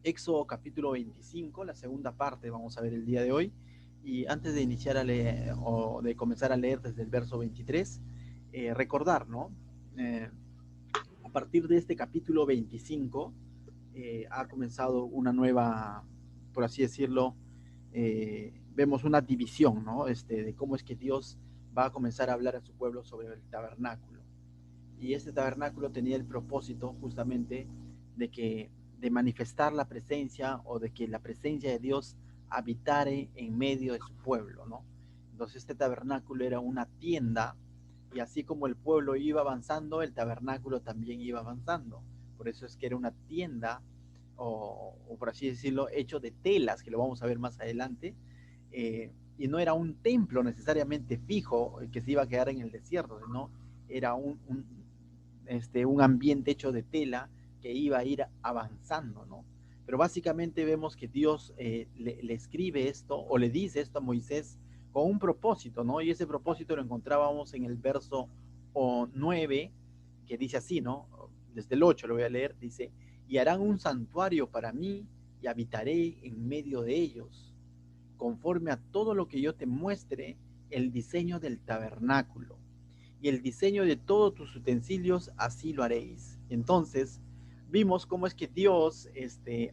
Éxodo capítulo 25, la segunda parte vamos a ver el día de hoy. Y antes de iniciar a leer o de comenzar a leer desde el verso 23, recordar, ¿no? Eh, a partir de este capítulo 25 ha comenzado una nueva, por así decirlo, vemos una división, ¿no? De cómo es que Dios va a comenzar a hablar a su pueblo sobre el tabernáculo. Y este tabernáculo tenía el propósito justamente de que de manifestar la presencia o de que la presencia de Dios habitare en medio de su pueblo, ¿no? Entonces este tabernáculo era una tienda y así como el pueblo iba avanzando, el tabernáculo también iba avanzando. Por eso es que era una tienda o por así decirlo, hecho de telas, que lo vamos a ver más adelante, y no era un templo necesariamente fijo que se iba a quedar en el desierto, sino era un ambiente hecho de tela que iba a ir avanzando, ¿no? Pero básicamente vemos que Dios le escribe esto o le dice esto a Moisés con un propósito, ¿no? Y ese propósito lo encontrábamos en el verso 9, que dice así, ¿no? Desde el 8 lo voy a leer, dice, y harán un santuario para mí y habitaré en medio de ellos, conforme a todo lo que yo te muestre, el diseño del tabernáculo y el diseño de todos tus utensilios, así lo haréis. Entonces, vimos cómo es que Dios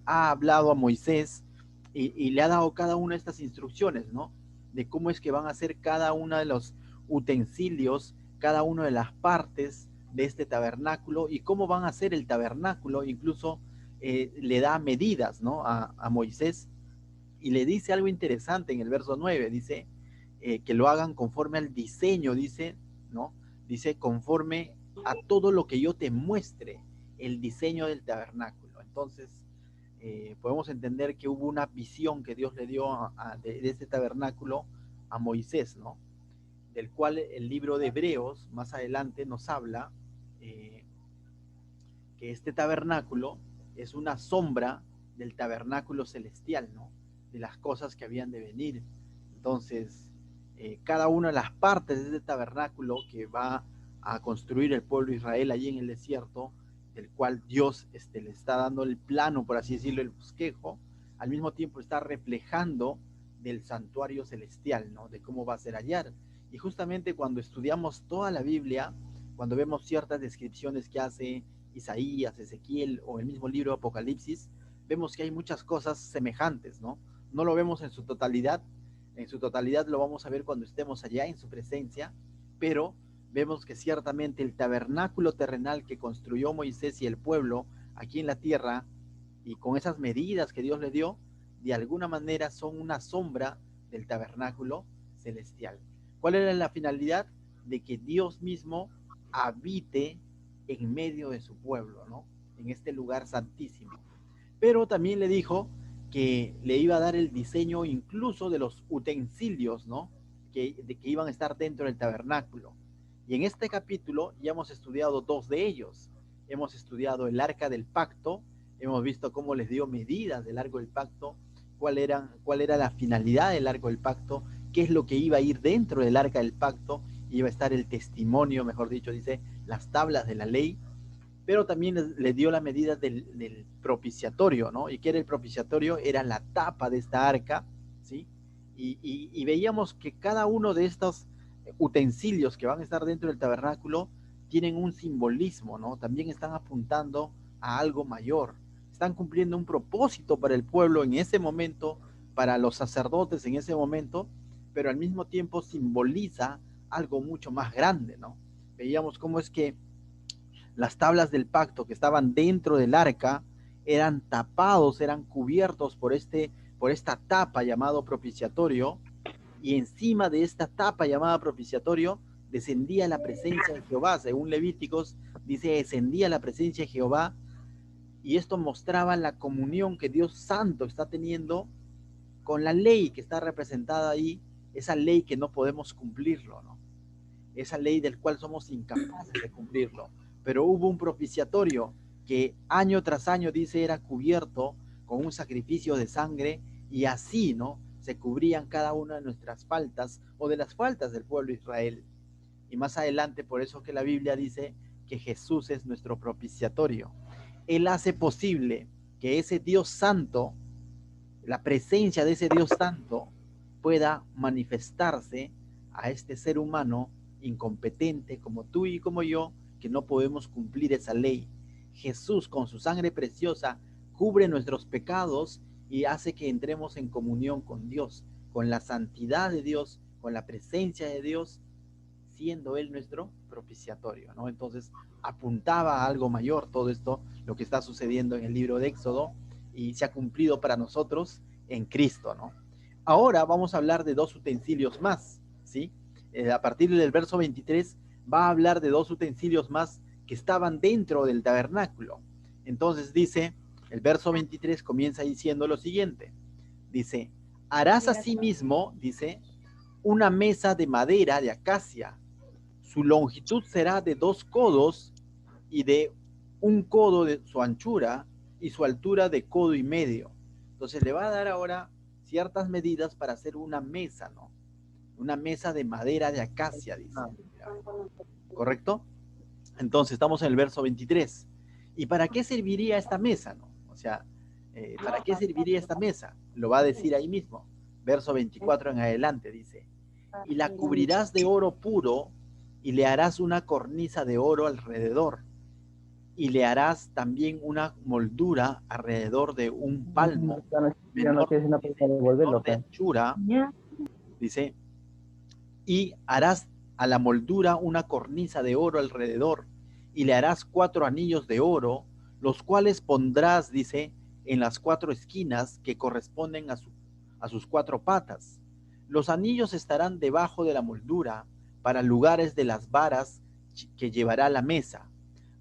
ha hablado a Moisés y le ha dado cada una de estas instrucciones, ¿no? De cómo es que van a hacer cada uno de los utensilios, cada una de las partes de este tabernáculo y cómo van a hacer el tabernáculo. Incluso le da medidas, ¿no? A Moisés y le dice algo interesante en el verso 9, dice que lo hagan conforme al diseño, dice, ¿no? Dice conforme a todo lo que yo te muestre, el diseño del tabernáculo. Entonces, podemos entender que hubo una visión que Dios le dio de este tabernáculo a Moisés, ¿no? Del cual el libro de Hebreos más adelante nos habla eh, que este tabernáculo es una sombra del tabernáculo celestial, ¿no? De las cosas que habían de venir. Entonces, cada una de las partes de este tabernáculo que va a construir el pueblo de Israel allí en el desierto, del cual Dios le está dando el plano, por así decirlo, el bosquejo, al mismo tiempo está reflejando del santuario celestial, ¿no? De cómo va a ser hallar. Y justamente cuando estudiamos toda la Biblia, cuando vemos ciertas descripciones que hace Isaías, Ezequiel o el mismo libro Apocalipsis, vemos que hay muchas cosas semejantes, ¿no? No lo vemos en su totalidad lo vamos a ver cuando estemos allá en su presencia, pero vemos que ciertamente el tabernáculo terrenal que construyó Moisés y el pueblo aquí en la tierra, y con esas medidas que Dios le dio, de alguna manera son una sombra del tabernáculo celestial. ¿Cuál era la finalidad? De que Dios mismo habite en medio de su pueblo, ¿no? En este lugar santísimo. Pero también le dijo que le iba a dar el diseño incluso de los utensilios, ¿no? Que iban a estar dentro del tabernáculo. Y en este capítulo ya hemos estudiado dos de ellos. Hemos estudiado el arca del pacto, hemos visto cómo les dio medidas del arco del pacto, cuál era la finalidad del arco del pacto, qué es lo que iba a ir dentro del arca del pacto, iba a estar el testimonio, mejor dicho, dice, las tablas de la ley, pero también le dio la medida del propiciatorio, ¿no? ¿Y qué era el propiciatorio? Era la tapa de esta arca, ¿sí? Y veíamos que cada uno de estos utensilios que van a estar dentro del tabernáculo tienen un simbolismo, ¿no? También están apuntando a algo mayor, están cumpliendo un propósito para el pueblo en ese momento, para los sacerdotes en ese momento, pero al mismo tiempo simboliza algo mucho más grande, ¿no? Veíamos cómo es que las tablas del pacto que estaban dentro del arca eran tapados, eran cubiertos por esta tapa llamado propiciatorio, y encima de esta tapa llamada propiciatorio descendía la presencia de Jehová. Según Levíticos dice, descendía la presencia de Jehová, y esto mostraba la comunión que Dios Santo está teniendo con la ley que está representada ahí, esa ley que no podemos cumplirlo, ¿no? Esa ley del cual somos incapaces de cumplirlo. Pero hubo un propiciatorio que año tras año, dice, era cubierto con un sacrificio de sangre, y así, ¿no? Se cubrían cada una de nuestras faltas o de las faltas del pueblo de Israel. Y más adelante, por eso que la Biblia dice que Jesús es nuestro propiciatorio. Él hace posible que ese Dios santo, la presencia de ese Dios santo, pueda manifestarse a este ser humano incompetente como tú y como yo, que no podemos cumplir esa ley. Jesús, con su sangre preciosa, cubre nuestros pecados y hace que entremos en comunión con Dios, con la santidad de Dios, con la presencia de Dios, siendo Él nuestro propiciatorio, ¿no? Entonces apuntaba a algo mayor todo esto, lo que está sucediendo en el libro de Éxodo, y se ha cumplido para nosotros en Cristo, ¿no? Ahora vamos a hablar de dos utensilios más, ¿sí? A partir del verso 23 va a hablar de dos utensilios más que estaban dentro del tabernáculo. Entonces dice, el verso 23 comienza diciendo lo siguiente, dice, harás asimismo, dice, una mesa de madera de acacia. Su longitud será de 2 codos y de 1 codo de su anchura y su altura de codo y medio. Entonces le va a dar ahora ciertas medidas para hacer una mesa, ¿no? Una mesa de madera de acacia, dice. ¿Correcto? Entonces estamos en el verso 23. ¿Y para qué serviría esta mesa, no? O sea, ¿para qué serviría esta mesa? Lo va a decir ahí mismo. Verso 24 en adelante dice, y la cubrirás de oro puro y le harás una cornisa de oro alrededor y le harás también una moldura alrededor de un palmo menor, dice, menor de anchura, dice, y harás a la moldura una cornisa de oro alrededor y le harás 4 anillos de oro, los cuales pondrás, dice, en las 4 esquinas que corresponden a sus 4 patas. Los anillos estarán debajo de la moldura para lugares de las varas que llevará la mesa.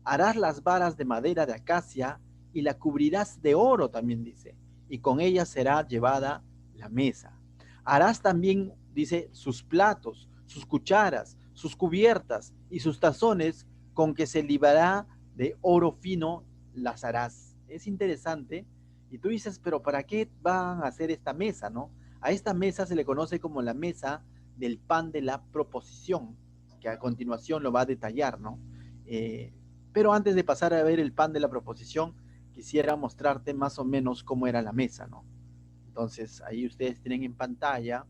Harás las varas de madera de acacia y la cubrirás de oro, también dice, y con ellas será llevada la mesa. Harás también, dice, sus platos, sus cucharas, sus cubiertas y sus tazones con que se librará de oro fino las harás. Es interesante. Y tú dices, pero ¿para qué van a hacer esta mesa, no? A esta mesa se le conoce como la mesa del pan de la proposición, que a continuación lo va a detallar, ¿no? Pero antes de pasar a ver el pan de la proposición, quisiera mostrarte más o menos cómo era la mesa, ¿no? Entonces, ahí ustedes tienen en pantalla,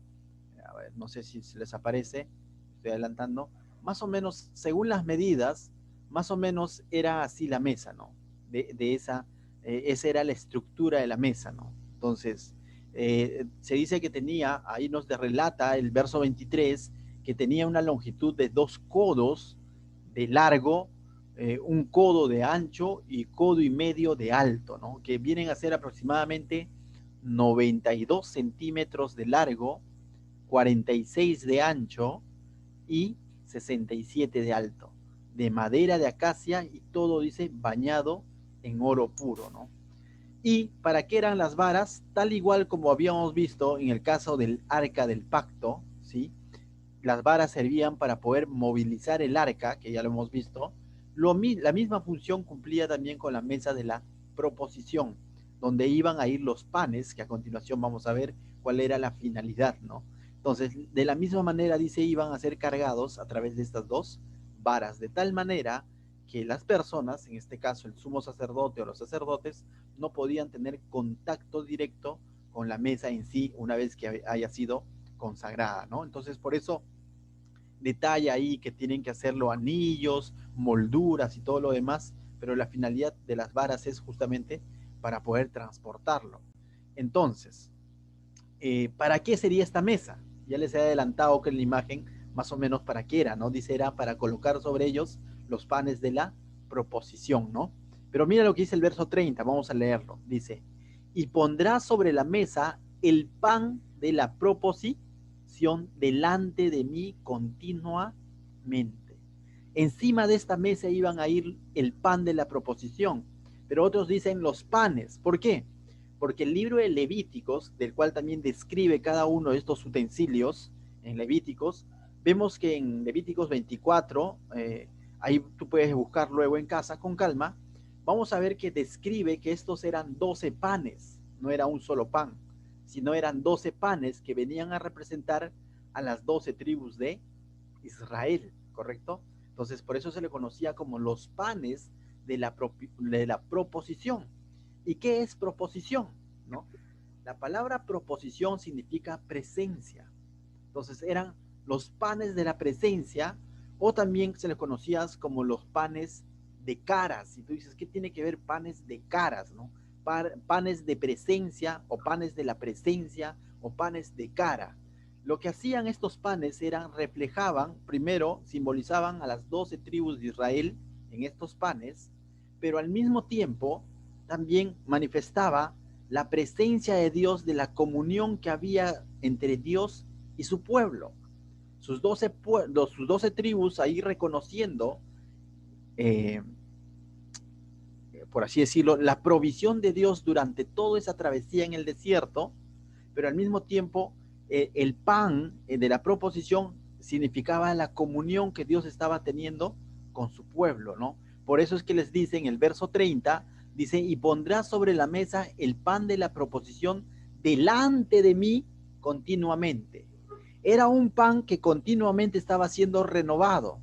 a ver, no sé si se les aparece, estoy adelantando, más o menos, según las medidas, más o menos era así la mesa, ¿no? Esa era la estructura de la mesa, ¿no? Entonces, se dice que tenía, ahí nos relata el verso 23, que tenía una longitud de 2 codos de largo, 1 codo de ancho y codo y medio de alto, ¿no? Que vienen a ser aproximadamente 92 centímetros de largo, 46 de ancho y 67 de alto, de madera de acacia y todo, dice, bañado en oro puro, ¿no? ¿Y para qué eran las varas? Tal igual como habíamos visto en el caso del arca del pacto, ¿sí? Las varas servían para poder movilizar el arca, que ya lo hemos visto. La misma función cumplía también con la mesa de la proposición, donde iban a ir los panes, que a continuación vamos a ver cuál era la finalidad, ¿no? Entonces, de la misma manera, dice, iban a ser cargados a través de estas dos varas, de tal manera que las personas, en este caso el sumo sacerdote o los sacerdotes, no podían tener contacto directo con la mesa en sí una vez que haya sido consagrada, ¿no? Entonces, por eso detalla ahí que tienen que hacerlo anillos, molduras y todo lo demás, pero la finalidad de las varas es justamente para poder transportarlo. Entonces, ¿para qué sería esta mesa? Ya les he adelantado que en la imagen más o menos para qué era, ¿no? Dice, era para colocar sobre ellos los panes de la proposición, ¿no? Pero mira lo que dice el verso 30, vamos a leerlo. Dice, y pondrá sobre la mesa el pan de la proposición delante de mí continuamente. Encima de esta mesa iban a ir el pan de la proposición, pero otros dicen los panes. ¿Por qué? Porque el libro de Levíticos, del cual también describe cada uno de estos utensilios en Levíticos, vemos que en Levíticos 24, ahí tú puedes buscar luego en casa con calma, vamos a ver que describe que estos eran 12 panes, no era un solo pan, sino eran 12 panes que venían a representar a las 12 tribus de Israel, ¿correcto? Entonces, por eso se le conocía como los panes de la proposición. ¿Y qué es proposición? ¿No? La palabra proposición significa presencia. Entonces eran los panes de la presencia, o también se les conocía como los panes de caras. Y tú dices, ¿qué tiene que ver panes de caras? ¿No? Panes de presencia, o panes de la presencia, o panes de cara. Lo que hacían estos panes eran, reflejaban, primero simbolizaban a las 12 tribus de Israel en estos panes, pero al mismo tiempo también manifestaba la presencia de Dios, de la comunión que había entre Dios y su pueblo. Sus 12 tribus ahí reconociendo, eh, por así decirlo, la provisión de Dios durante toda esa travesía en el desierto, pero al mismo tiempo el pan de la proposición significaba la comunión que Dios estaba teniendo con su pueblo, ¿no? Por eso es que les dice en el verso 30, dice, y pondrás sobre la mesa el pan de la proposición delante de mí continuamente. Era un pan que continuamente estaba siendo renovado.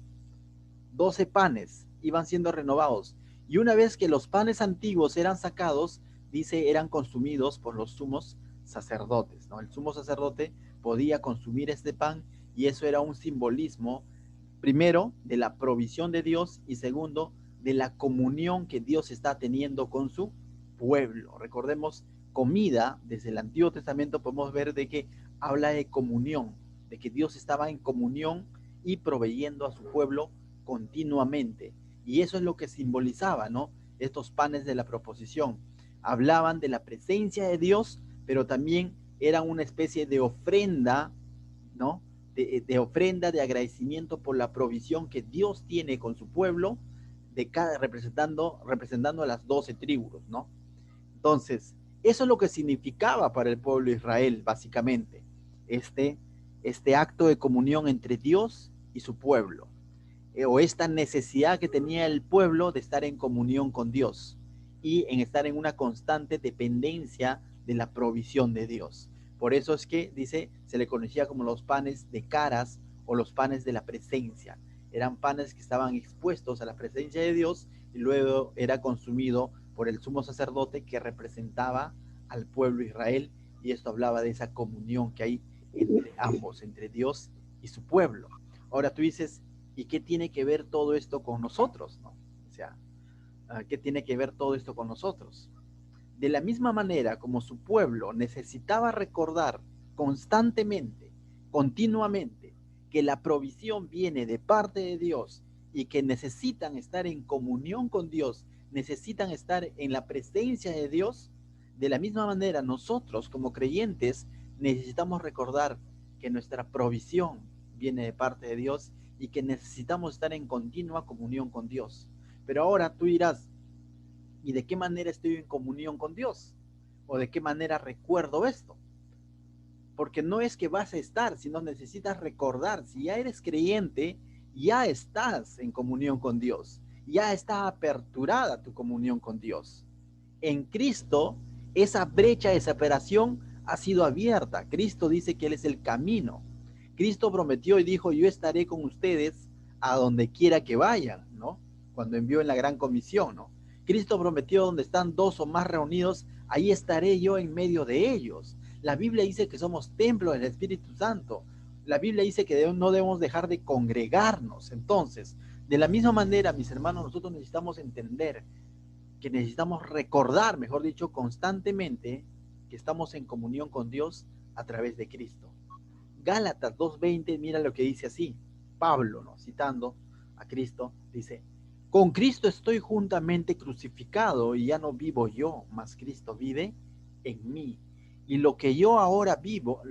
12 panes iban siendo renovados. Y una vez que los panes antiguos eran sacados, dice, eran consumidos por los sumos sacerdotes, ¿no? El sumo sacerdote podía consumir este pan, y eso era un simbolismo, primero, de la provisión de Dios, y segundo, de la comunión que Dios está teniendo con su pueblo. Recordemos, comida, desde el Antiguo Testamento podemos ver de que habla de comunión, de que Dios estaba en comunión y proveyendo a su pueblo continuamente. Y eso es lo que simbolizaba, ¿no? Estos panes de la proposición. Hablaban de la presencia de Dios, pero también eran una especie de ofrenda, ¿no? De ofrenda, de agradecimiento por la provisión que Dios tiene con su pueblo, representando a las 12 tribus, ¿no? Entonces, eso es lo que significaba para el pueblo de Israel, básicamente, este, este acto de comunión entre Dios y su pueblo, o esta necesidad que tenía el pueblo de estar en comunión con Dios y en estar en una constante dependencia de la provisión de Dios. Por eso es que, dice, se le conocía como los panes de caras o los panes de la presencia. Eran panes que estaban expuestos a la presencia de Dios y luego era consumido por el sumo sacerdote que representaba al pueblo de Israel, y esto hablaba de esa comunión que hay entre ambos, entre Dios y su pueblo. Ahora tú dices, ¿y qué tiene que ver todo esto con nosotros? ¿No? O sea, ¿qué tiene que ver todo esto con nosotros? De la misma manera como su pueblo necesitaba recordar constantemente, continuamente, que la provisión viene de parte de Dios y que necesitan estar en comunión con Dios, necesitan estar en la presencia de Dios, de la misma manera nosotros como creyentes necesitamos recordar que nuestra provisión viene de parte de Dios y que necesitamos estar en continua comunión con Dios. Pero ahora tú dirás, ¿y de qué manera estoy en comunión con Dios? ¿O de qué manera recuerdo esto? Porque no es que vas a estar, sino necesitas recordar. Si ya eres creyente, ya estás en comunión con Dios. Ya está aperturada tu comunión con Dios. En Cristo, esa brecha de separación ha sido abierta. Cristo dice que Él es el camino. Cristo prometió y dijo, yo estaré con ustedes a donde quiera que vayan, ¿no? Cuando envió en la gran comisión, ¿no? Cristo prometió, donde están dos o más reunidos, ahí estaré yo en medio de ellos. La Biblia dice que somos templo del Espíritu Santo. La Biblia dice que no debemos dejar de congregarnos. Entonces, de la misma manera, mis hermanos, nosotros necesitamos entender que necesitamos recordar, mejor dicho, constantemente que estamos en comunión con Dios a través de Cristo. Gálatas 2:20, mira lo que dice así, Pablo, ¿no? Citando a Cristo, dice, con Cristo estoy juntamente crucificado y ya no vivo yo, mas Cristo vive en mí. Y lo que yo ahora vivo,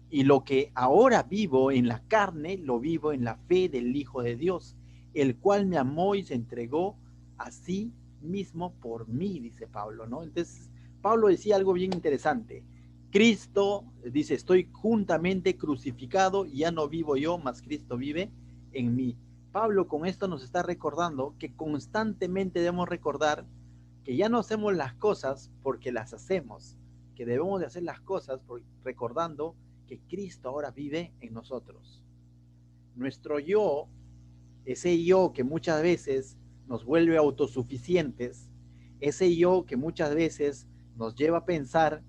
y lo que ahora vivo en la carne, lo vivo en la fe del Hijo de Dios, el cual me amó y se entregó a sí mismo por mí, dice Pablo, ¿no? Entonces, Pablo decía algo bien interesante. Cristo dice, estoy juntamente crucificado y ya no vivo yo, mas Cristo vive en mí. Pablo con esto nos está recordando que constantemente debemos recordar que ya no hacemos las cosas porque las hacemos, que debemos de hacer las cosas recordando que Cristo ahora vive en nosotros. Nuestro yo, ese yo que muchas veces nos vuelve autosuficientes, ese yo que muchas veces nos lleva a pensar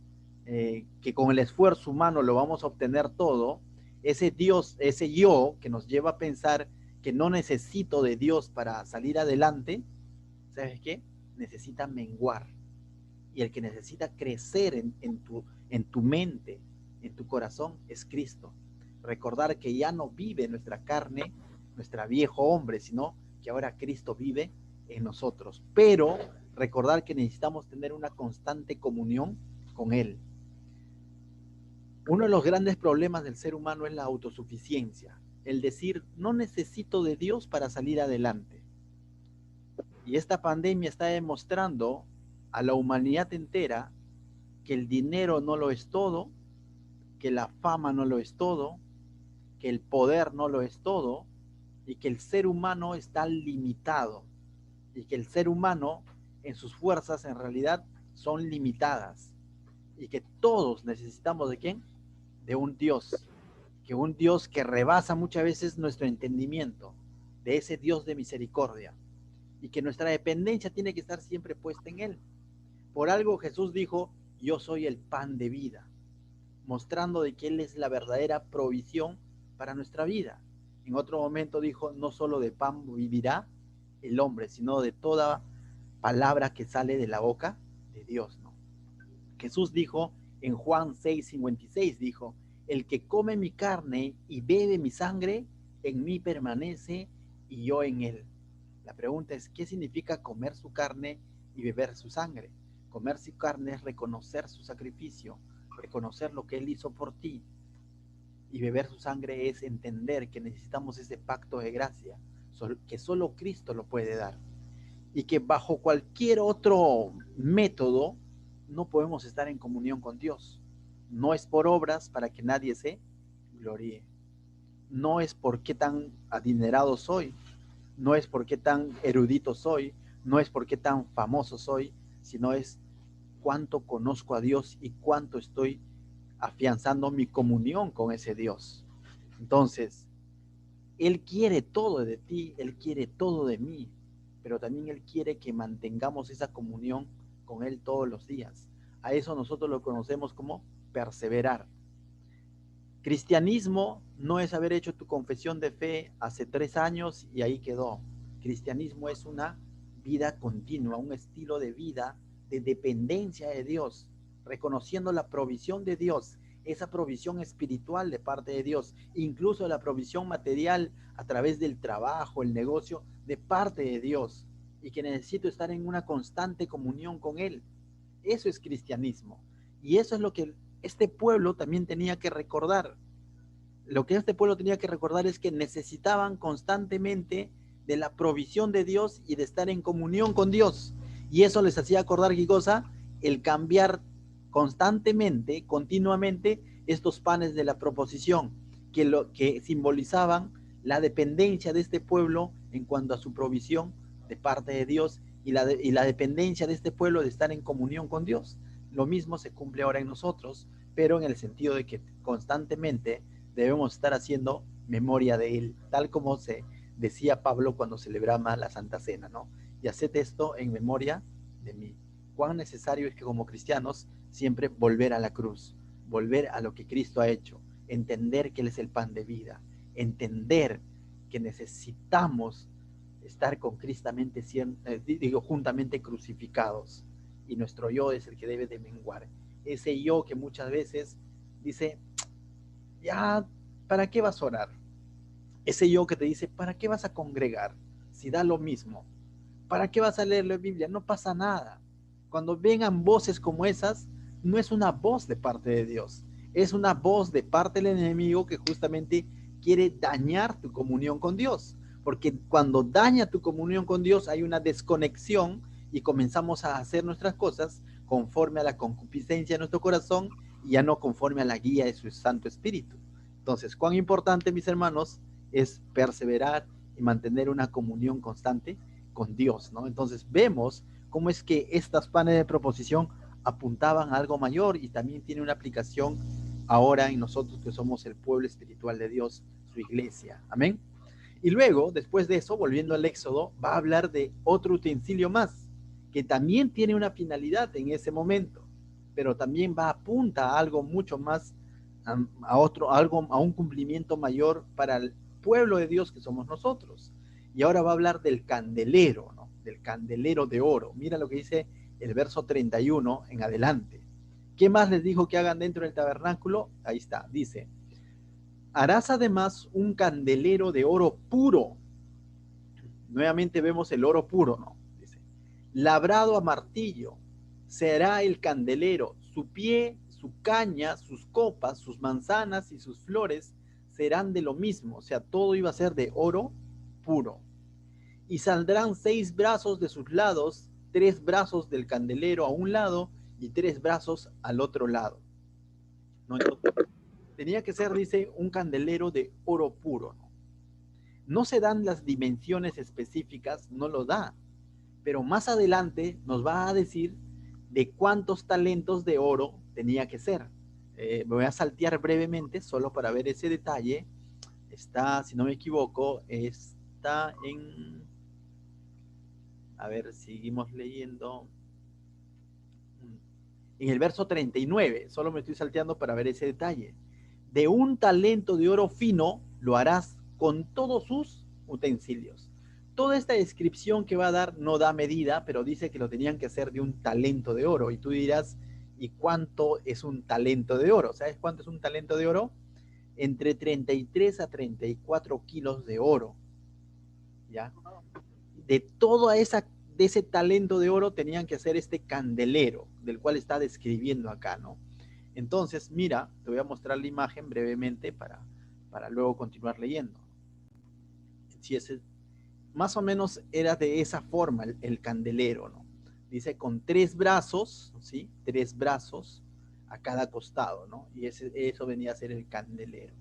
que con el esfuerzo humano lo vamos a obtener todo, ese Dios, ese yo que nos lleva a pensar que no necesito de Dios para salir adelante, ¿sabes qué? Necesita menguar. Y el que necesita crecer en tu mente, en tu corazón, es Cristo. Recordar que ya no vive nuestra carne, nuestro viejo hombre, sino que ahora Cristo vive en nosotros. Pero recordar que necesitamos tener una constante comunión con Él. Uno de los grandes problemas del ser humano es la autosuficiencia, el decir, no necesito de Dios para salir adelante. Y esta pandemia está demostrando a la humanidad entera que el dinero no lo es todo, que la fama no lo es todo, que el poder no lo es todo, y que el ser humano está limitado, y que el ser humano en sus fuerzas en realidad son limitadas, y que todos necesitamos ¿de quién? De un Dios que rebasa muchas veces nuestro entendimiento, de ese Dios de misericordia, y que nuestra dependencia tiene que estar siempre puesta en Él. Por algo Jesús dijo, yo soy el pan de vida, mostrando de que Él es la verdadera provisión para nuestra vida. En otro momento dijo, no solo de pan vivirá el hombre, sino de toda palabra que sale de la boca de Dios, ¿no? Jesús dijo en Juan 6:56, dijo, el que come mi carne y bebe mi sangre, en mí permanece y yo en él. La pregunta es, ¿qué significa comer su carne y beber su sangre? Comer su carne es reconocer su sacrificio, reconocer lo que Él hizo por ti. Y beber su sangre es entender que necesitamos ese pacto de gracia, que solo Cristo lo puede dar. Y que bajo cualquier otro método no podemos estar en comunión con Dios. No es por obras para que nadie se gloríe. No es por qué tan adinerado soy, no es por qué tan erudito soy, no es por qué tan famoso soy, sino es cuánto conozco a Dios y cuánto estoy afianzando mi comunión con ese Dios. Entonces, Él quiere todo de ti, Él quiere todo de mí, pero también Él quiere que mantengamos esa comunión con Él todos los días. A eso nosotros lo conocemos como perseverar. Cristianismo no es haber hecho tu confesión de fe hace 3 años y ahí quedó. Cristianismo es una vida continua, un estilo de vida de dependencia de Dios, reconociendo la provisión de Dios, esa provisión espiritual de parte de Dios, incluso la provisión material a través del trabajo, el negocio, de parte de Dios, y que necesito estar en una constante comunión con Él. Eso es cristianismo. Y eso es lo que este pueblo también tenía que recordar. Lo que este pueblo tenía que recordar es que necesitaban constantemente de la provisión de Dios y de estar en comunión con Dios. Y eso les hacía acordar, ¿qué cosa? El cambiar constantemente, continuamente, estos panes de la proposición, que simbolizaban la dependencia de este pueblo en cuanto a su provisión de parte de Dios y la dependencia de este pueblo de estar en comunión con Dios. Lo mismo se cumple ahora en nosotros, pero en el sentido de que constantemente debemos estar haciendo memoria de Él, tal como se decía Pablo cuando celebraba la Santa Cena, ¿no? Y haced esto en memoria de mí. Cuán necesario es que como cristianos siempre volver a la cruz, volver a lo que Cristo ha hecho, entender que Él es el pan de vida, entender que necesitamos estar con Cristamente, juntamente crucificados, y nuestro yo es el que debe de menguar. Ese yo que muchas veces dice, ya, ¿para qué vas a orar? Ese yo que te dice, ¿para qué vas a congregar? Si da lo mismo. ¿Para qué vas a leer la Biblia? No pasa nada. Cuando vengan voces como esas, no es una voz de parte de Dios, es una voz de parte del enemigo que justamente quiere dañar tu comunión con Dios. Porque cuando daña tu comunión con Dios hay una desconexión y comenzamos a hacer nuestras cosas conforme a la concupiscencia de nuestro corazón y ya no conforme a la guía de su Santo Espíritu. Entonces, cuán importante, mis hermanos, es perseverar y mantener una comunión constante con Dios, ¿no? Entonces vemos cómo es que estas panes de proposición apuntaban a algo mayor y también tiene una aplicación ahora en nosotros que somos el pueblo espiritual de Dios, su iglesia. Amén. Y luego, después de eso, volviendo al Éxodo, va a hablar de otro utensilio más, que también tiene una finalidad en ese momento, pero también va a apunta a algo mucho más, a un cumplimiento mayor para el pueblo de Dios que somos nosotros. Y ahora va a hablar del candelero, ¿no? Del candelero de oro. Mira lo que dice el verso 31 en adelante. ¿Qué más les dijo que hagan dentro del tabernáculo? Ahí está, dice: harás además un candelero de oro puro. Nuevamente vemos el oro puro, ¿no? Dice, labrado a martillo, será el candelero, su pie, su caña, sus copas, sus manzanas y sus flores serán de lo mismo, o sea, todo iba a ser de oro puro. Y saldrán 6 brazos de sus lados, 3 brazos del candelero a un lado y 3 brazos al otro lado. ¿No? Entonces, tenía que ser, dice, un candelero de oro puro, ¿no? No se dan las dimensiones específicas, no lo da, pero más adelante nos va a decir de cuántos talentos de oro tenía que ser. Me voy a saltear brevemente solo para ver ese detalle. Está, si no me equivoco, está en... A ver, seguimos leyendo. En el verso 39, solo me estoy salteando para ver ese detalle. De un talento de oro fino lo harás con todos sus utensilios. Toda esta descripción que va a dar no da medida, pero dice que lo tenían que hacer de un talento de oro. Y tú dirás, ¿y cuánto es un talento de oro? ¿Sabes cuánto es un talento de oro? Entre 33 a 34 kilos de oro. ¿Ya? De toda esa, de ese talento de oro tenían que hacer este candelero, del cual está describiendo acá, ¿no? Entonces, mira, te voy a mostrar la imagen brevemente para luego continuar leyendo. Si ese, más o menos era de esa forma el candelero, ¿no? Dice con 3 brazos, ¿sí? 3 brazos a cada costado, ¿no? Y eso venía a ser el candelero.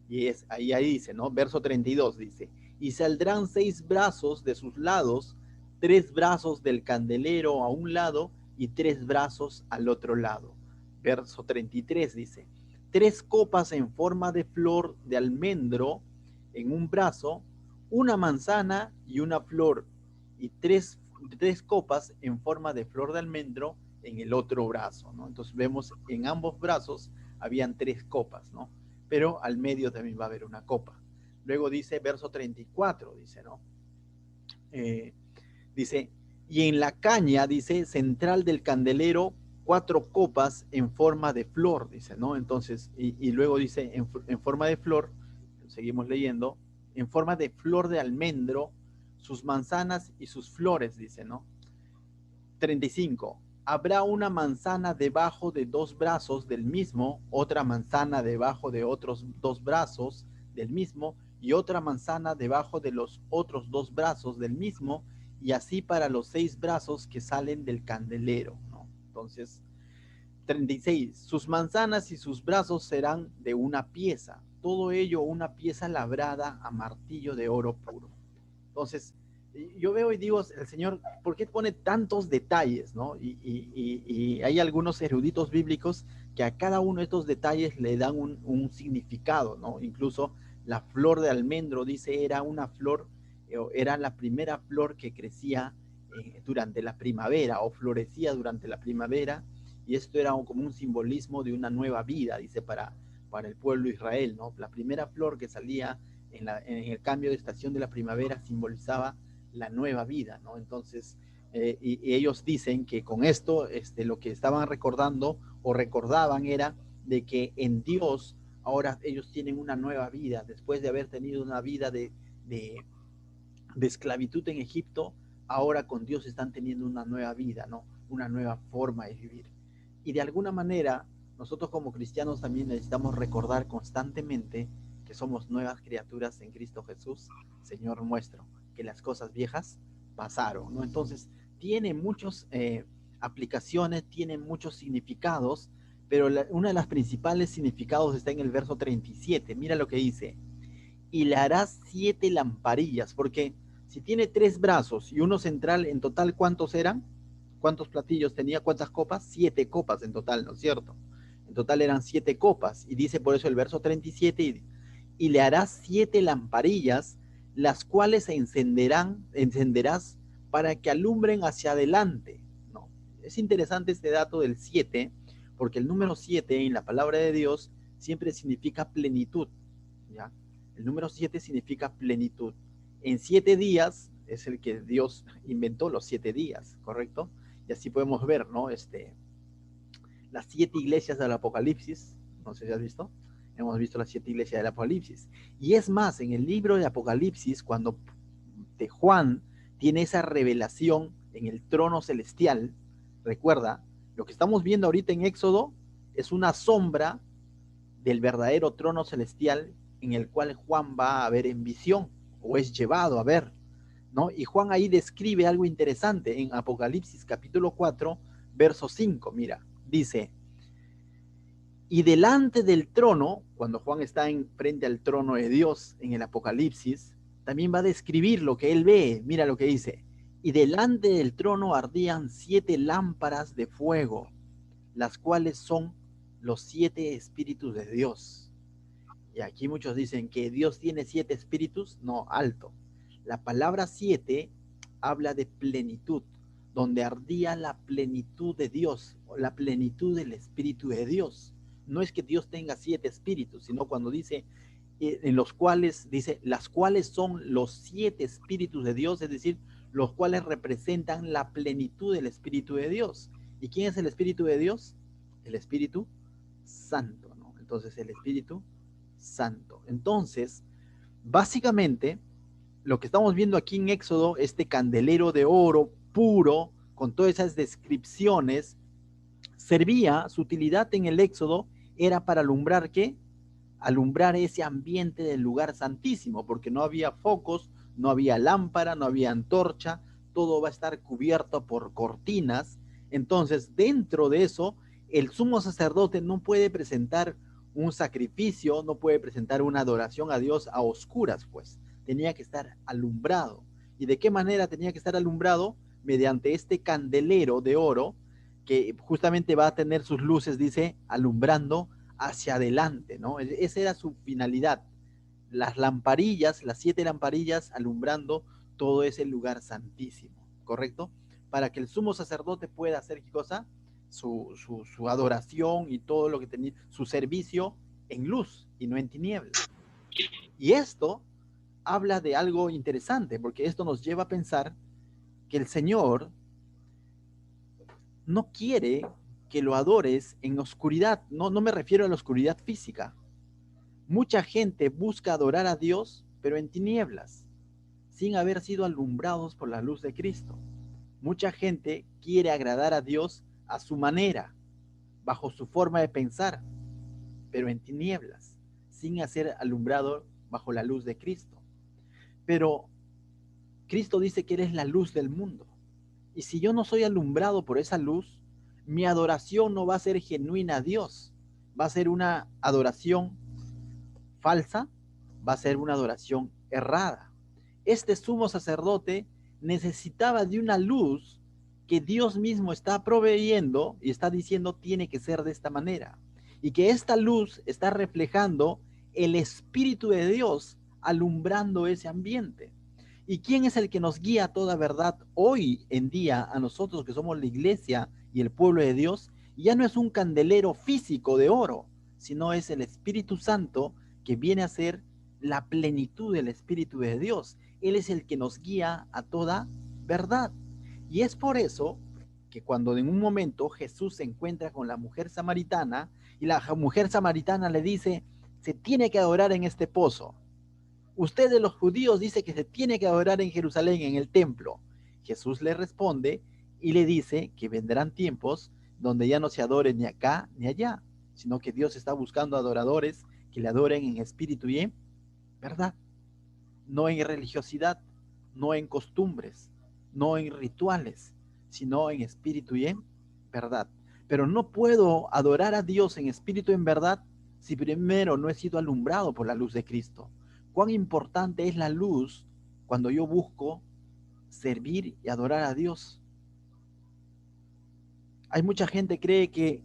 Y es, ahí dice, ¿no? Verso 32 dice, y saldrán 6 brazos de sus lados, 3 brazos del candelero a un lado y 3 brazos al otro lado. Verso 33 dice, 3 copas en forma de flor de almendro en un brazo, una manzana y una flor, y 3 copas en forma de flor de almendro en el otro brazo, ¿no? Entonces vemos en ambos brazos habían 3 copas, ¿no? Pero al medio también va a haber una copa. Luego dice, verso 34, dice, ¿no? Dice, y en la caña, dice, central del candelero, 4 copas en forma de flor, dice, ¿no? Entonces, y luego dice, en forma de flor, seguimos leyendo, en forma de flor de almendro, sus manzanas y sus flores, dice, ¿no? 35. Habrá una manzana debajo de 2 brazos del mismo, otra manzana debajo de otros 2 brazos del mismo, y otra manzana debajo de los otros 2 brazos del mismo, y así para los 6 brazos que salen del candelero, ¿no? Entonces, 36. Sus manzanas y sus brazos serán de una pieza, todo ello una pieza labrada a martillo de oro puro. Entonces, yo veo y digo, el Señor, ¿por qué pone tantos detalles? ¿No? Y hay algunos eruditos bíblicos que a cada uno de estos detalles le dan un significado, ¿no? Incluso la flor de almendro, dice, era una flor, era la primera flor que crecía durante la primavera o florecía durante la primavera, y esto era como un simbolismo de una nueva vida, dice, para el pueblo de Israel, ¿no? La primera flor que salía en el cambio de estación de la primavera simbolizaba la nueva vida, ¿no? Entonces, y ellos dicen que con esto lo que estaban recordando o recordaban era de que en Dios ahora ellos tienen una nueva vida, después de haber tenido una vida de esclavitud en Egipto, ahora con Dios están teniendo una nueva vida, ¿no? Una nueva forma de vivir. Y de alguna manera, nosotros como cristianos también necesitamos recordar constantemente que somos nuevas criaturas en Cristo Jesús, Señor nuestro, que las cosas viejas pasaron, ¿no? Entonces, tiene muchas aplicaciones, tiene muchos significados, pero una de las principales significados está en el verso 37. Mira lo que dice, y le harás 7 lamparillas, porque si tiene 3 brazos y uno central, en total, ¿cuántos eran? ¿Cuántos platillos tenía? ¿Cuántas copas? 7 copas en total, ¿no es cierto? En total eran 7 copas, y dice por eso el verso 37, y le harás 7 lamparillas, las cuales se encenderás para que alumbren hacia adelante, ¿no? Es interesante este dato del 7, porque el número 7 en la palabra de Dios siempre significa plenitud, ¿ya? El número 7 significa plenitud. En 7 días es el que Dios inventó los 7 días, ¿correcto? Y así podemos ver, ¿no? Las 7 iglesias del Apocalipsis, no sé si has visto, hemos visto las 7 iglesias del Apocalipsis. Y es más, en el libro de Apocalipsis, cuando de Juan tiene esa revelación en el trono celestial, recuerda, lo que estamos viendo ahorita en Éxodo es una sombra del verdadero trono celestial en el cual Juan va a ver en visión o es llevado a ver, ¿no? Y Juan ahí describe algo interesante en Apocalipsis capítulo 4, verso 5, mira, dice, y delante del trono, cuando Juan está en frente al trono de Dios en el Apocalipsis, también va a describir lo que él ve. Mira lo que dice. Y delante del trono ardían 7 lámparas de fuego, las cuales son los 7 espíritus de Dios. Y aquí muchos dicen que Dios tiene 7 espíritus. No, alto. La palabra 7 habla de plenitud, donde ardía la plenitud de Dios, o la plenitud del Espíritu de Dios. No es que Dios tenga 7 espíritus, sino cuando dice, en los cuales, dice, las cuales son los 7 espíritus de Dios, es decir, los cuales representan la plenitud del Espíritu de Dios. ¿Y quién es el Espíritu de Dios? El Espíritu Santo, ¿no? Entonces, el Espíritu Santo. Entonces, básicamente, lo que estamos viendo aquí en Éxodo, este candelero de oro puro, con todas esas descripciones, servía, su utilidad en el Éxodo era para alumbrar, ¿qué? Alumbrar ese ambiente del lugar santísimo, porque no había focos, no había lámpara, no había antorcha, todo va a estar cubierto por cortinas. Entonces, dentro de eso, el sumo sacerdote no puede presentar un sacrificio, no puede presentar una adoración a Dios a oscuras, pues tenía que estar alumbrado. ¿Y de qué manera tenía que estar alumbrado? Mediante este candelero de oro que justamente va a tener sus luces, dice, alumbrando hacia adelante, ¿no? Esa era su finalidad. Las lamparillas, las 7 lamparillas alumbrando todo ese lugar santísimo, ¿correcto? Para que el sumo sacerdote pueda hacer qué cosa? Su adoración y todo lo que tenía, su servicio en luz y no en tinieblas. Y esto habla de algo interesante, porque esto nos lleva a pensar que el Señor no quiere que lo adores en oscuridad. No, no me refiero a la oscuridad física. Mucha gente busca adorar a Dios, pero en tinieblas, sin haber sido alumbrados por la luz de Cristo. Mucha gente quiere agradar a Dios a su manera, bajo su forma de pensar, pero en tinieblas, sin ser alumbrado bajo la luz de Cristo. Pero Cristo dice que eres la luz del mundo. Y si yo no soy alumbrado por esa luz, mi adoración no va a ser genuina a Dios. Va a ser una adoración falsa, va a ser una adoración errada. Este sumo sacerdote necesitaba de una luz que Dios mismo está proveyendo y está diciendo tiene que ser de esta manera. Y que esta luz está reflejando el Espíritu de Dios alumbrando ese ambiente. ¿Y quién es el que nos guía a toda verdad hoy en día a nosotros que somos la iglesia y el pueblo de Dios? Ya no es un candelero físico de oro, sino es el Espíritu Santo que viene a ser la plenitud del Espíritu de Dios. Él es el que nos guía a toda verdad. Y es por eso que cuando en un momento Jesús se encuentra con la mujer samaritana y la mujer samaritana le dice, se tiene que adorar en este pozo. Usted de los judíos dice que se tiene que adorar en Jerusalén, en el templo. Jesús le responde y le dice que vendrán tiempos donde ya no se adore ni acá ni allá, sino que Dios está buscando adoradores que le adoren en espíritu y en verdad, no en religiosidad, no en costumbres, no en rituales, sino en espíritu y en verdad. Pero no puedo adorar a Dios en espíritu y en verdad si primero no he sido alumbrado por la luz de Cristo. Cuán importante es la luz cuando yo busco servir y adorar a Dios. Hay mucha gente que cree que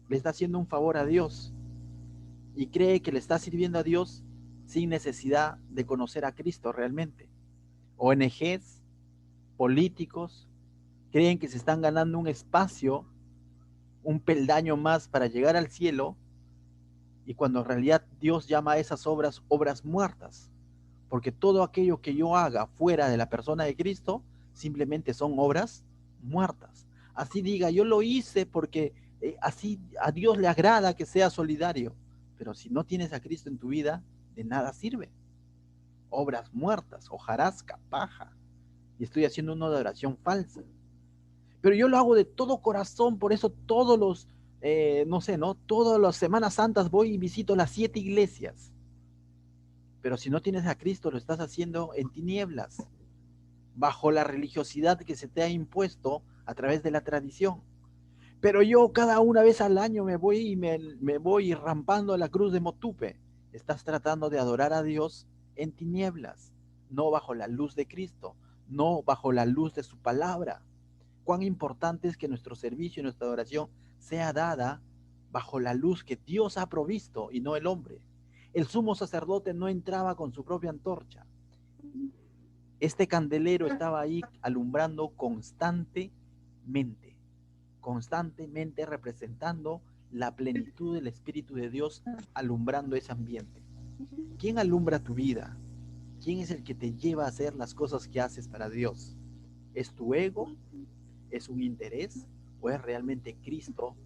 le está haciendo un favor a Dios y cree que le está sirviendo a Dios sin necesidad de conocer a Cristo realmente. ONGs, políticos, creen que se están ganando un espacio, un peldaño más para llegar al cielo, y cuando en realidad Dios llama a esas obras obras muertas, porque todo aquello que yo haga fuera de la persona de Cristo simplemente son obras muertas. Así diga, yo lo hice porque así a Dios le agrada que sea solidario, pero si no tienes a Cristo en tu vida, de nada sirve. Obras muertas, hojarasca, paja, y estoy haciendo una adoración falsa. Pero yo lo hago de todo corazón, por eso todos los, no sé, ¿no? Todas las Semanas Santas voy y visito las 7 iglesias. Pero si no tienes a Cristo, lo estás haciendo en tinieblas, bajo la religiosidad que se te ha impuesto a través de la tradición. Pero yo cada una vez al año me voy y me voy rampando a la cruz de Motupe. Estás tratando de adorar a Dios en tinieblas, no bajo la luz de Cristo, no bajo la luz de su palabra. Cuán importante es que nuestro servicio y nuestra adoración sea dada bajo la luz que Dios ha provisto y no el hombre. El sumo sacerdote no entraba con su propia antorcha. Este candelero estaba ahí alumbrando constantemente representando la plenitud del Espíritu de Dios, alumbrando ese ambiente. ¿Quién alumbra tu vida? ¿Quién es el que te lleva a hacer las cosas que haces para Dios? ¿Es tu ego? ¿Es un interés? ¿O es realmente Cristo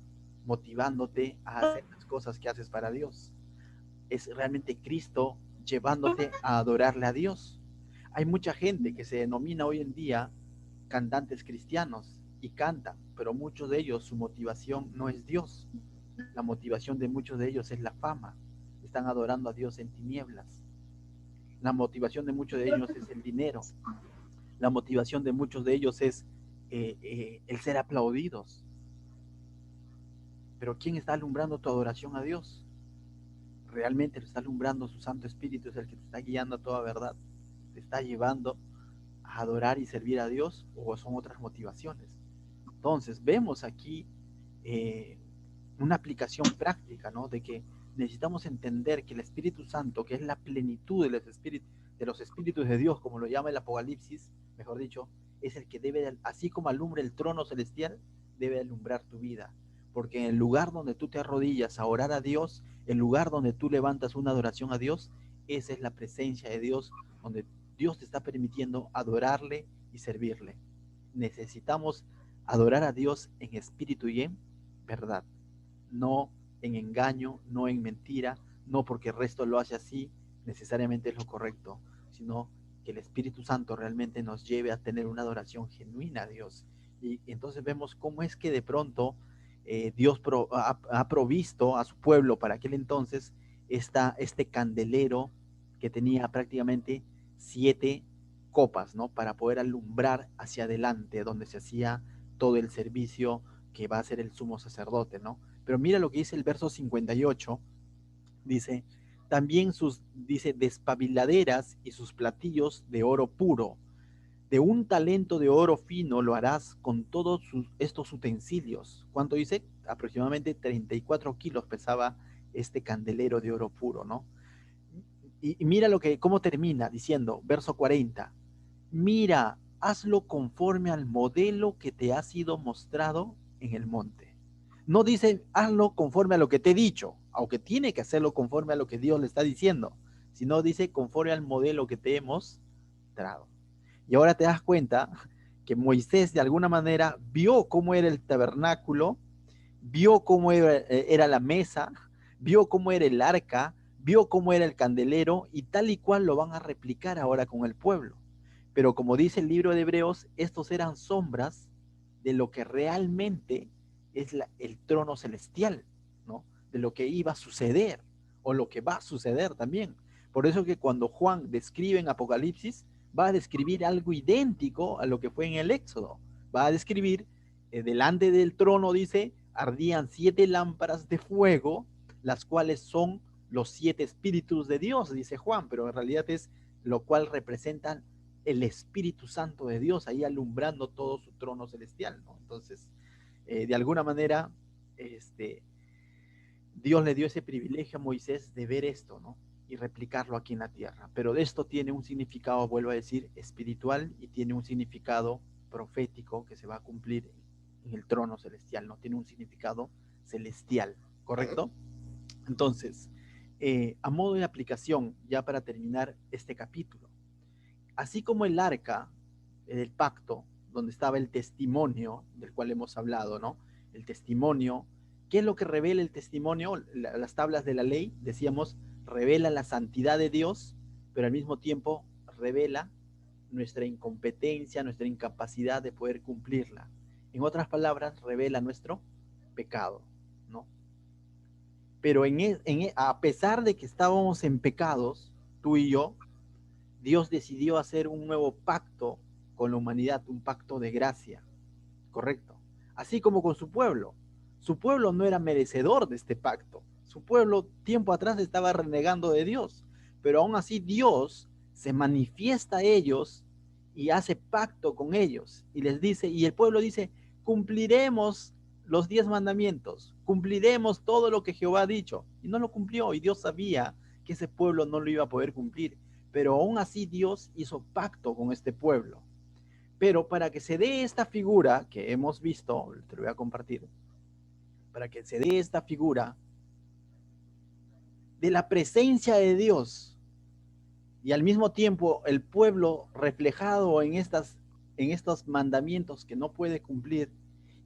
motivándote a hacer las cosas que haces para Dios? ¿Es realmente Cristo llevándote a adorarle a Dios? Hay mucha gente que se denomina hoy en día cantantes cristianos y cantan, pero muchos de ellos su motivación no es Dios. La motivación de muchos de ellos es la fama. Están adorando a Dios en tinieblas. La motivación de muchos de ellos es el dinero. La motivación de muchos de ellos es el ser aplaudidos. Pero ¿quién está alumbrando tu adoración a Dios? ¿Realmente lo está alumbrando su Santo Espíritu? ¿Es el que te está guiando a toda verdad? ¿Te está llevando a adorar y servir a Dios? ¿O son otras motivaciones? Entonces, vemos aquí eh, una aplicación práctica, ¿no? De que necesitamos entender que el Espíritu Santo, que es la plenitud de los espíritus de Dios, como lo llama el Apocalipsis, mejor dicho, es el que debe, así como alumbra el trono celestial, debe alumbrar tu vida. Porque en el lugar donde tú te arrodillas a orar a Dios, el lugar donde tú levantas una adoración a Dios, esa es la presencia de Dios, donde Dios te está permitiendo adorarle y servirle. Necesitamos adorar a Dios en espíritu y en verdad, no en engaño, no en mentira, no porque el resto lo hace así, necesariamente es lo correcto, sino que el Espíritu Santo realmente nos lleve a tener una adoración genuina a Dios. Y entonces vemos cómo es que de pronto Dios ha provisto a su pueblo para aquel entonces este candelero que tenía prácticamente 7 copas, ¿no? Para poder alumbrar hacia adelante, donde se hacía todo el servicio que va a ser el sumo sacerdote, ¿no? Pero mira lo que dice el verso 58, dice, también dice, despabiladeras y sus platillos de oro puro, de un talento de oro fino lo harás con todos estos utensilios. ¿Cuánto dice? Aproximadamente 34 kilos pesaba este candelero de oro puro, ¿no? Y mira cómo termina diciendo, verso 40, mira, hazlo conforme al modelo que te ha sido mostrado en el monte. No dice, hazlo conforme a lo que te he dicho, aunque tiene que hacerlo conforme a lo que Dios le está diciendo, sino dice conforme al modelo que te hemos mostrado. Y ahora te das cuenta que Moisés de alguna manera vio cómo era el tabernáculo, vio cómo era la mesa, vio cómo era el arca, vio cómo era el candelero y tal y cual lo van a replicar ahora con el pueblo. Pero como dice el libro de Hebreos, estos eran sombras de lo que realmente es el trono celestial, ¿no? De lo que iba a suceder o lo que va a suceder también. Por eso que cuando Juan describe en Apocalipsis, va a describir algo idéntico a lo que fue en el Éxodo. Va a describir, delante del trono, dice, ardían 7 lámparas de fuego, las cuales son los 7 espíritus de Dios, dice Juan, pero en realidad es lo cual representan el Espíritu Santo de Dios ahí alumbrando todo su trono celestial, ¿no? Entonces, de alguna manera, Dios le dio ese privilegio a Moisés de ver esto, ¿no? y replicarlo aquí en la tierra. Pero esto tiene un significado, vuelvo a decir, espiritual, y tiene un significado profético que se va a cumplir en el trono celestial, no tiene un significado celestial, ¿correcto? Entonces, a modo de aplicación, ya para terminar este capítulo, así como el arca del pacto, donde estaba el testimonio del cual hemos hablado, ¿no? El testimonio, ¿qué es lo que revela el testimonio? Las tablas de la ley, decíamos, revela la santidad de Dios, pero al mismo tiempo revela nuestra incompetencia, nuestra incapacidad de poder cumplirla. En otras palabras, revela nuestro pecado, ¿no? Pero a pesar de que estábamos en pecados, tú y yo, Dios decidió hacer un nuevo pacto con la humanidad, un pacto de gracia, ¿correcto? Así como con su pueblo. Su pueblo no era merecedor de este pacto. Su pueblo tiempo atrás estaba renegando de Dios, pero aún así Dios se manifiesta a ellos y hace pacto con ellos y les dice, y el pueblo dice, cumpliremos los 10 mandamientos, cumpliremos todo lo que Jehová ha dicho, y no lo cumplió, y Dios sabía que ese pueblo no lo iba a poder cumplir, pero aún así Dios hizo pacto con este pueblo. Pero para que se dé esta figura que hemos visto, te lo voy a compartir, para que se dé esta figura de la presencia de Dios y al mismo tiempo el pueblo reflejado en estos mandamientos que no puede cumplir,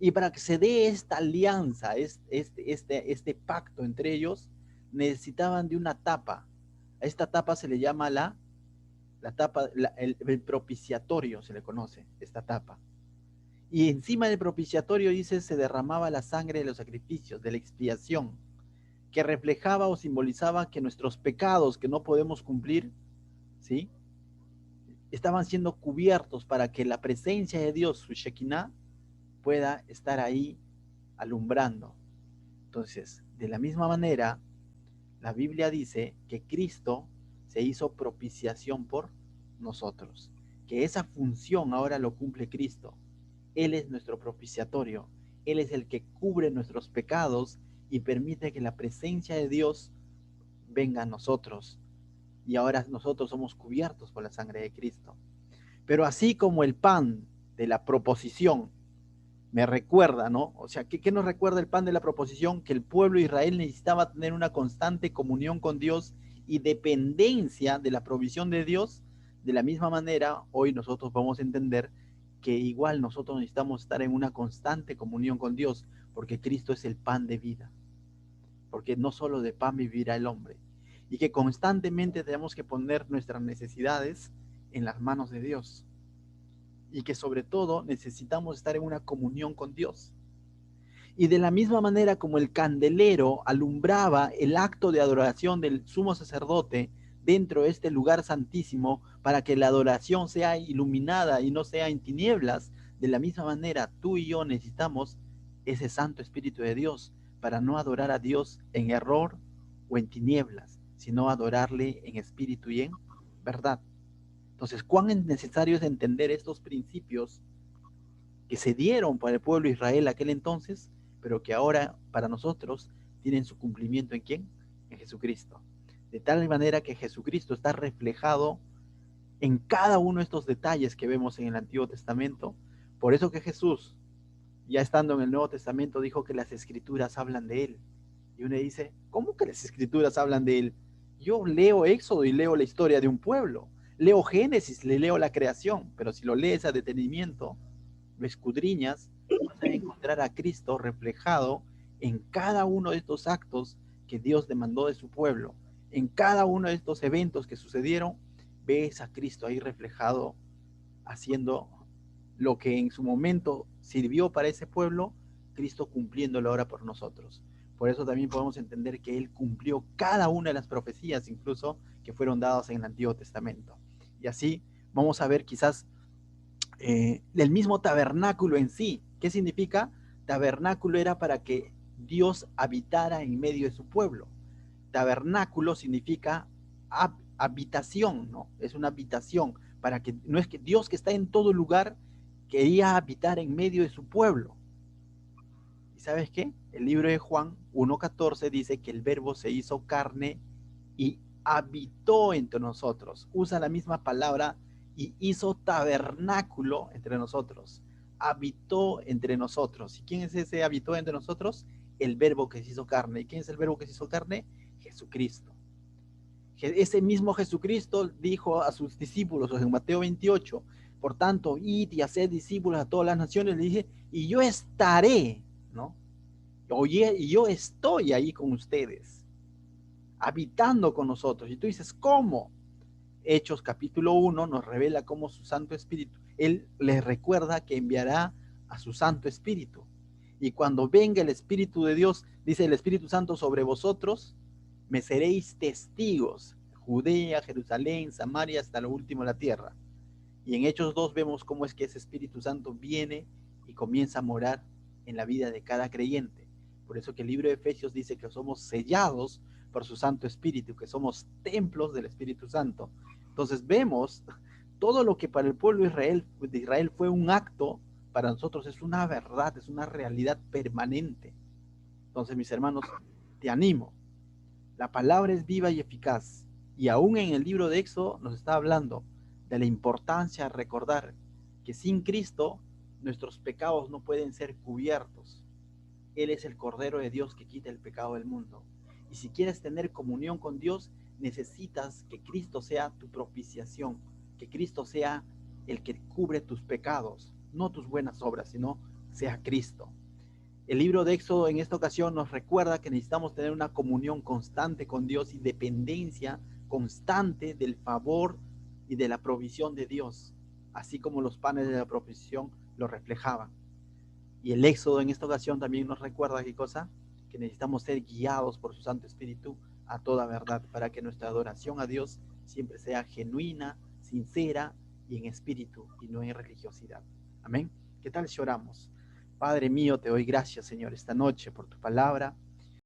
y para que se dé esta alianza, este pacto entre ellos, necesitaban de una tapa. A esta tapa se le llama la tapa, el propiciatorio, se le conoce, esta tapa. Y encima del propiciatorio, dice, se derramaba la sangre de los sacrificios, de la expiación, que reflejaba o simbolizaba que nuestros pecados que no podemos cumplir, ¿sí?, estaban siendo cubiertos para que la presencia de Dios, su Shekinah, pueda estar ahí alumbrando. Entonces, de la misma manera, la Biblia dice que Cristo se hizo propiciación por nosotros, que esa función ahora lo cumple Cristo. Él es nuestro propiciatorio, Él es el que cubre nuestros pecados y permite que la presencia de Dios venga a nosotros. Y ahora nosotros somos cubiertos por la sangre de Cristo. Pero así como el pan de la proposición me recuerda, ¿no? O sea, ¿qué nos recuerda el pan de la proposición? Que el pueblo de Israel necesitaba tener una constante comunión con Dios y dependencia de la provisión de Dios. De la misma manera, hoy nosotros vamos a entender que igual nosotros necesitamos estar en una constante comunión con Dios, porque Cristo es el pan de vida, porque no solo de pan vivirá el hombre, y que constantemente tenemos que poner nuestras necesidades en las manos de Dios, y que sobre todo necesitamos estar en una comunión con Dios. Y de la misma manera como el candelero alumbraba el acto de adoración del sumo sacerdote dentro de este lugar santísimo para que la adoración sea iluminada y no sea en tinieblas, de la misma manera tú y yo necesitamos ese Santo Espíritu de Dios para no adorar a Dios en error o en tinieblas, sino adorarle en espíritu y en verdad. Entonces, ¿cuán necesario es entender estos principios que se dieron para el pueblo de Israel aquel entonces, pero que ahora para nosotros tienen su cumplimiento en quién? En Jesucristo. De tal manera que Jesucristo está reflejado en cada uno de estos detalles que vemos en el Antiguo Testamento. Por eso que Jesús, ya estando en el Nuevo Testamento, dijo que las Escrituras hablan de él. Y uno dice, ¿cómo que las Escrituras hablan de él? Yo leo Éxodo y leo la historia de un pueblo. Leo Génesis, le leo la creación, pero si lo lees a detenimiento, lo escudriñas, vas a encontrar a Cristo reflejado en cada uno de estos actos que Dios demandó de su pueblo. En cada uno de estos eventos que sucedieron, ves a Cristo ahí reflejado haciendo lo que en su momento sirvió para ese pueblo, Cristo cumpliéndolo ahora por nosotros. Por eso también podemos entender que Él cumplió cada una de las profecías, incluso que fueron dadas en el Antiguo Testamento. Y así vamos a ver quizás el mismo tabernáculo en sí. ¿Qué significa? Tabernáculo era para que Dios habitara en medio de su pueblo. Tabernáculo significa habitación, ¿no? Es una habitación para que, no es que Dios que está en todo lugar quería habitar en medio de su pueblo. ¿Y sabes qué? El libro de Juan 1:14 dice que el verbo se hizo carne y habitó entre nosotros. Usa la misma palabra y hizo tabernáculo entre nosotros. Habitó entre nosotros. ¿Y quién es ese habitó entre nosotros? El verbo que se hizo carne. ¿Y quién es el verbo que se hizo carne? Jesucristo. Ese mismo Jesucristo dijo a sus discípulos en Mateo 28, por tanto, id y haced discípulos a todas las naciones, le dije, y yo estaré, ¿no? Oye, y yo estoy ahí con ustedes, habitando con nosotros. Y tú dices, ¿cómo? Hechos capítulo 1 nos revela cómo su Santo Espíritu, Él les recuerda que enviará a su Santo Espíritu. Y cuando venga el Espíritu de Dios, dice el Espíritu Santo sobre vosotros, me seréis testigos, Judea, Jerusalén, Samaria, hasta lo último de la tierra. Y en Hechos 2 vemos cómo es que ese Espíritu Santo viene y comienza a morar en la vida de cada creyente. Por eso que el libro de Efesios dice que somos sellados por su Santo Espíritu, que somos templos del Espíritu Santo. Entonces vemos todo lo que para el pueblo de Israel fue un acto, para nosotros es una verdad, es una realidad permanente. Entonces, mis hermanos, te animo. La palabra es viva y eficaz. Y aún en el libro de Éxodo nos está hablando de la importancia de recordar que sin Cristo nuestros pecados no pueden ser cubiertos. Él es el Cordero de Dios que quita el pecado del mundo. Y si quieres tener comunión con Dios, necesitas que Cristo sea tu propiciación, que Cristo sea el que cubre tus pecados, no tus buenas obras, sino sea Cristo. El libro de Éxodo en esta ocasión nos recuerda que necesitamos tener una comunión constante con Dios y dependencia constante del favor y de la provisión de Dios, así como los panes de la provisión lo reflejaban. Y el Éxodo en esta ocasión también nos recuerda qué cosa, que necesitamos ser guiados por su Santo Espíritu a toda verdad para que nuestra adoración a Dios siempre sea genuina, sincera y en espíritu y no en religiosidad. Amén. ¿Qué tal si oramos? Padre mío, te doy gracias, Señor, esta noche por tu palabra.